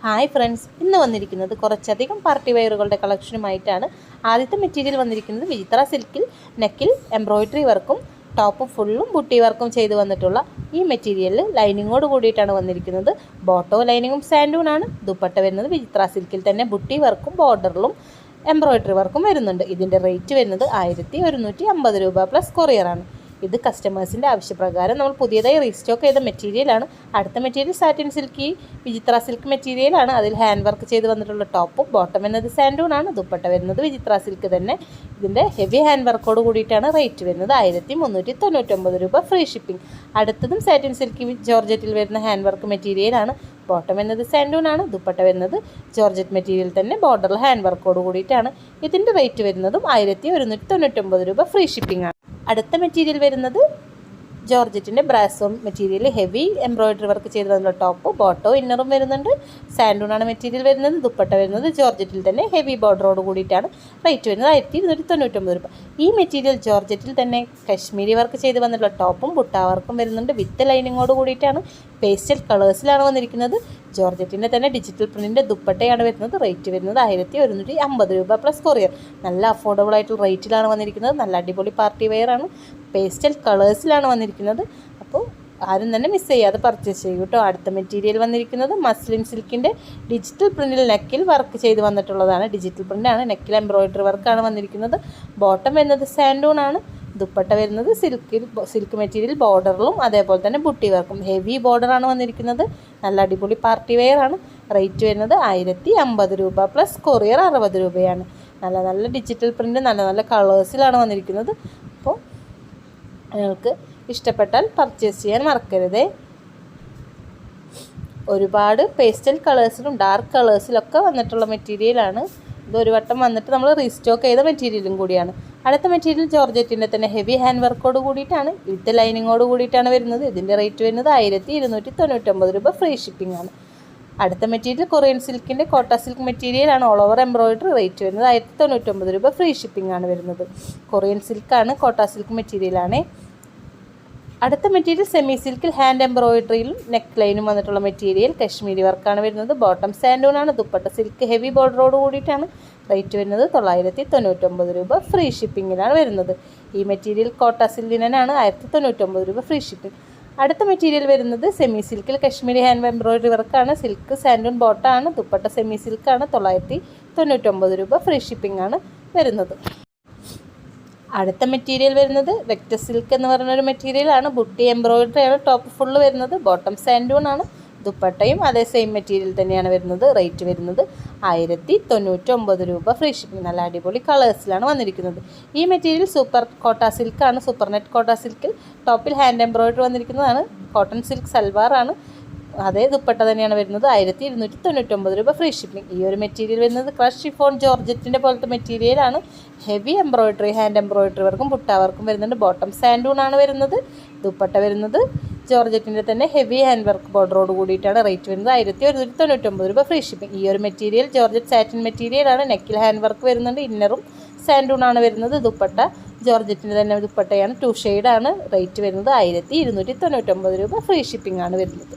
Hi friends, ഇന്ന് വന്നിരിക്കുന്നത് കുറച്ചധികം പാർട്ടി വെയറുകളുടെ കളക്ഷനുമായിട്ടാണ്. ആദ്യത്തെ മെറ്റീരിയൽ വന്നിരിക്കുന്നത് വിചിത്ര സിൽക്കിൽ നെക്കിൽ എംബ്രോയിഡറി വർക്കും ടോപ്പ് ഫുള്ളും ബുട്ടി വർക്കും ചെയ്ത് വന്നിട്ടുള്ള ഈ മെറ്റീരിയലിൽ ലൈനിങ്ങോട് കൂടിയിട്ടാണ് വന്നിരിക്കുന്നത്. ബോട്ടോ ലൈനിങ്ങും സാൻഡൂണാണ്. ദുപ്പട്ട വരുന്നത് വിചിത്ര സിൽക്കിൽ തന്നെ ബുട്ടി വർക്കും ബോർഡറിലും എംബ്രോയിഡറി വർക്കും വരുന്നുണ്ട്. ഇതിൻ്റെ റേറ്റ് വരുന്നത് 1150 രൂപ പ്ലസ് കൊറിയറാണ്. ഇത് കസ്റ്റമേഴ്സിൻ്റെ ആവശ്യപ്രകാരം നമ്മൾ പുതിയതായി റീസ്റ്റോക്ക് ചെയ്ത മെറ്റീരിയലാണ്. അടുത്ത മെറ്റീരിയൽ സാറ്റിൻ സിൽക്ക് വിചിത്ര സിൽക്ക് മെറ്റീരിയലാണ്. അതിൽ ഹാൻഡ് വർക്ക് ചെയ്ത് വന്നിട്ടുള്ള ടോപ്പും ബോട്ടം എന്നത് സാൻഡൂണാണ്. ദുപ്പട്ട വരുന്നത് വിചിത്ര സിൽക്ക് തന്നെ. ഇതിൻ്റെ ഹെവി ഹാൻഡ് വർക്കോട് കൂടിയിട്ടാണ്. റേറ്റ് വരുന്നത് 1399 രൂപ ഫ്രീ ഷിപ്പിംഗ്. അടുത്തതും സാറ്റിൻ സിൽക്ക് ജോർജറ്റിൽ വരുന്ന ഹാൻഡ് വർക്ക് മെറ്റീരിയലാണ്. ബോട്ടം എന്നത് സാൻഡൂണാണ്. ദുപ്പട്ട വരുന്നത് ജോർജറ്റ് മെറ്റീരിയൽ തന്നെ ബോർഡറിൽ ഹാൻഡ് വർക്കോട് കൂടിയിട്ടാണ്. ഇതിൻ്റെ റേറ്റ് വരുന്നതും 1199 രൂപ ഫ്രീ ഷിപ്പിംഗ് ആണ്. അടുത്ത മെറ്റീരിയൽ വരുന്നത് ജോർജറ്റിൻ്റെ brasso material heavy embroidery work ചെയ്ത് വന്ന ടോപ്പ് ബോട്ടോ ഇന്നറും വരുന്നുണ്ട്. സാൻഡൂണാണ് മെറ്റീരിയൽ വരുന്നത്. ദുപ്പട്ട വരുന്നത് ജോർജറ്റിൽ തന്നെ ഹെവി ബോർഡറോട് കൂടിയിട്ടാണ്. റേറ്റ് വരുന്നത് 1299 രൂപ. ഈ മെറ്റീരിയൽ ജോർജറ്റിൽ തന്നെ കശ്മീരി വർക്ക് ചെയ്ത് വന്നിട്ടുള്ള ടോപ്പും ബുട്ടാ വർക്കും വരുന്നുണ്ട്. വിത്ത് ലൈനിങ്ങോട് കൂടിയിട്ടാണ്. പേസ്റ്റൽ കളേഴ്സിലാണ് വന്നിരിക്കുന്നത്. ജോർജറ്റിൻ്റെ തന്നെ ഡിജിറ്റൽ പ്രിൻറ്റിൻ്റെ ദുപ്പട്ടയാണ് വരുന്നത്. റേറ്റ് വരുന്നത് 1150 രൂപ പ്ലസ് കൊറിയർ. നല്ല അഫോർഡബിൾ ആയിട്ടുള്ള റേറ്റിലാണ് വന്നിരിക്കുന്നത്. നല്ല അടിപൊളി പാർട്ടി വെയർ ആണ്. പേസ്റ്റൽ കളേഴ്സിലാണ് വന്നിരിക്കുന്നത്. അപ്പോൾ ആരും തന്നെ മിസ് ചെയ്യാതെ പർച്ചേസ് ചെയ്യും കേട്ടോ. അടുത്ത മെറ്റീരിയൽ വന്നിരിക്കുന്നത് മസ്ലിൻ സിൽക്കിൻ്റെ ഡിജിറ്റൽ പ്രിൻറ്റിൽ നെക്കിൽ വർക്ക് ചെയ്ത് വന്നിട്ടുള്ളതാണ്. ഡിജിറ്റൽ പ്രിൻ്റാണ്. നെക്കിൽ എംബ്രോയിഡറി വർക്കാണ് വന്നിരിക്കുന്നത്. ബോട്ടം വരുന്നത് സാൻഡൂണാണ്. ദുപ്പട്ട വരുന്നത് സിൽക്ക് മെറ്റീരിയൽ ബോർഡറിലും അതേപോലെ തന്നെ ബുട്ടി വർക്കും ഹെവി ബോർഡറാണ് വന്നിരിക്കുന്നത്. നല്ല അടിപൊളി പാർട്ടി വെയർ ആണ്. റേറ്റ് വരുന്നത് 1050 രൂപ പ്ലസ് കൊറിയർ 60 രൂപയാണ്. നല്ല നല്ല ഡിജിറ്റൽ പ്രിൻ്റ് നല്ല നല്ല കളേഴ്സിലാണ് വന്നിരിക്കുന്നത്. അപ്പോൾ നിങ്ങൾക്ക് ഇഷ്ടപ്പെട്ടാൽ പർച്ചേസ് ചെയ്യാൻ മറക്കരുതേ. ഒരുപാട് പേസ്റ്റൽ കളേഴ്സിലും ഡാർക്ക് കളേഴ്സിലൊക്കെ വന്നിട്ടുള്ള മെറ്റീരിയലാണ്. ഇത് ഒരു വട്ടം വന്നിട്ട് നമ്മൾ റീസ്റ്റോക്ക് ചെയ്ത മെറ്റീരിയലും കൂടിയാണ്. അടുത്ത മെറ്റീരിയൽ ജോർജറ്റിൻ്റെ തന്നെ ഹെവി ഹാൻഡ് വർക്കോട് കൂടിയിട്ടാണ് വിത്ത് ലൈനിങ്ങോട് കൂടിയിട്ടാണ് വരുന്നത്. ഇതിൻ്റെ റേറ്റ് വരുന്നത് 1299 രൂപ ഫ്രീ ഷിപ്പിംഗ് ആണ്. അടുത്ത മെറ്റീരിയൽ കൊറിയൻ സിൽക്കിൻ്റെ കോട്ട സിൽക്ക് മെറ്റീരിയലാണ്. All over embroidery. റേറ്റ് വരുന്നത് 1099 രൂപ ഫ്രീ ഷിപ്പിംഗ് ആണ് വരുന്നത്. കൊറിയൻ സിൽക്കാണ്. കോട്ട സിൽക്ക് മെറ്റീരിയലാണ്. അടുത്ത മെറ്റീരിയൽ സെമി സിൽക്കിൽ ഹാൻഡ് എംബ്രോയിഡറിയിലും നെക്ക് ലൈനും വന്നിട്ടുള്ള മെറ്റീരിയൽ കശ്മീരി വർക്കാണ് വരുന്നത്. ബോട്ടം സാൻഡൂണാണ്. ദുപ്പട്ട സിൽക്ക് ഹെവി ബോർഡറോട് കൂടിയിട്ടാണ്. റേറ്റ് വരുന്നത് 999 രൂപ ഫ്രീ ഷിപ്പിങ്ങിലാണ് വരുന്നത്. ഈ മെറ്റീരിയൽ കോട്ട സിൽക്കിനാണ് 1099 രൂപ ഫ്രീ ഷിപ്പിംഗ്. അടുത്ത മെറ്റീരിയൽ വരുന്നത് സെമി സിൽക്കിൽ കശ്മീരി ഹാൻഡ് എംബ്രോയിഡറി വർക്കാണ്. സിൽക്ക് സാൻഡൂൺ ബോട്ടാണ്. ദുപ്പട്ട സെമി സിൽക്കാണ്. 999 രൂപ ഫ്രീ ഷിപ്പിംഗ് ആണ് വരുന്നത്. അടുത്ത മെറ്റീരിയൽ വരുന്നത് വെക്ടർ സിൽക്ക് എന്ന് പറയുന്നൊരു മെറ്റീരിയലാണ്. ബുട്ടി എംബ്രോയിഡറിയാണ് ടോപ്പ് ഫുള്ള് വരുന്നത്. ബോട്ടം സാൻഡൂണാണ്. ദുപ്പട്ടയും അതേ സെയിം മെറ്റീരിയൽ തന്നെയാണ് വരുന്നത്. റേറ്റ് വരുന്നത് 1099 രൂപ ഫ്രീ ഷിപ്പിംഗ്. നല്ല അടിപൊളി കളേഴ്സിലാണ് വന്നിരിക്കുന്നത്. ഈ മെറ്റീരിയൽ സൂപ്പർ കോട്ട സിൽക്കാണ്. സൂപ്പർ നെറ്റ് കോട്ട സിൽക്കിൽ ടോപ്പിൽ ഹാൻഡ് എംബ്രോയിഡറി വന്നിരിക്കുന്നതാണ്. കോട്ടൺ സിൽക്ക് സൽവാറാണ്. അതേ ദുപ്പട്ട തന്നെയാണ് വരുന്നത്. 1299 രൂപ ഫ്രീ ഷിപ്പിംഗ്. ഈ ഒരു മെറ്റീരിയൽ വരുന്നത് ക്രഷ് ഷിഫോൺ ജോർജറ്റിൻ്റെ പോലത്തെ മെറ്റീരിയലാണ്. ഹെവി എംബ്രോയിഡറി ഹാൻഡ് എംബ്രോയിഡറി വർക്കും ബുട്ടാ വർക്കും വരുന്നുണ്ട്. ബോട്ടം സാൻഡൂണാണ് വരുന്നത്. ദുപ്പട്ട വരുന്നത് ജോർജറ്റിൻ്റെ തന്നെ ഹെവി ഹാൻഡ് വർക്ക് ബോർഡറോട് കൂടിയിട്ടാണ്. റേറ്റ് വരുന്നത് 1199 രൂപ ഫ്രീ ഷിപ്പിംഗ്. ഈ ഒരു മെറ്റീരിയൽ ജോർജറ്റ് സാറ്റിൻ മെറ്റീരിയലാണ്. നെക്കിൽ ഹാൻഡ് വർക്ക് വരുന്നുണ്ട്. ഇന്നറും സാൻഡൂണാണ് വരുന്നത്. ദുപ്പട്ട ജോർജറ്റിൻ്റെ തന്നെ ദുപ്പട്ടയാണ്. 2 ഷെയ്ഡാണ്. റേറ്റ് വരുന്നത് 1299 രൂപ ഫ്രീ ഷിപ്പിംഗ് ആണ് വരുന്നത്.